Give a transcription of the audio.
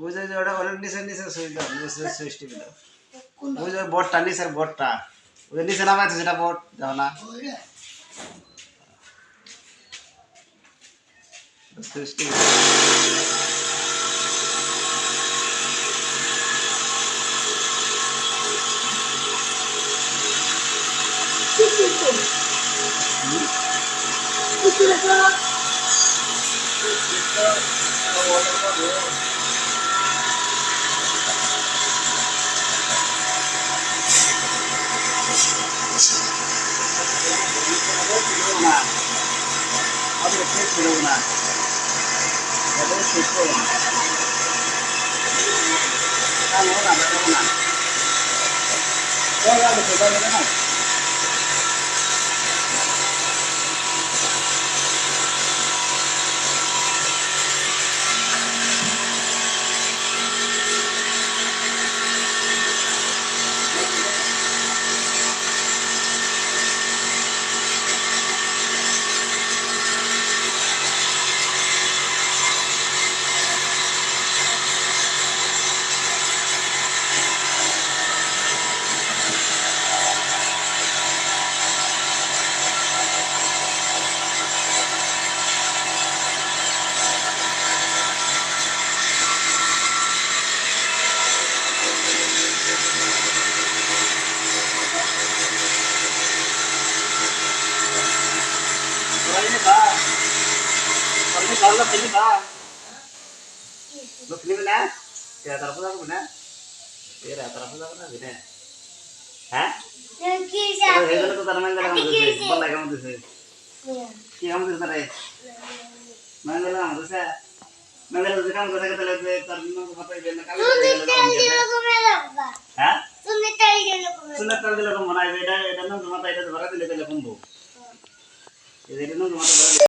ওই যে ওটা ওর নিচে নিচে সুইচ দাও সুইচ টিপে দাও ওই যে বোর্ডটা নিচের বোর্ডটা ওই নিচে নামাইছে সেটা বোর্ড দাও না সুইচ টিপে না আমাদের ঠিক ছিল না এটা ঠিক করো না না না না না না না Kalau ini bang, lo pilih mana? Ya terus aku mana? Ya terus aku mana? Gini, hah? Itu tuh tanaman dalam itu sih, boleh kamu tuh sih. Iya kamu tuh tadi. Mana dalam tuh sih? Mana dalam tuh kamu tuh kata lebih terminal tuh apa itu? Hah? Sunat tadi lo kamu mana? Itu nung tuh mata itu tuh berarti itu lo kamu. Itu nung tuh mata berarti.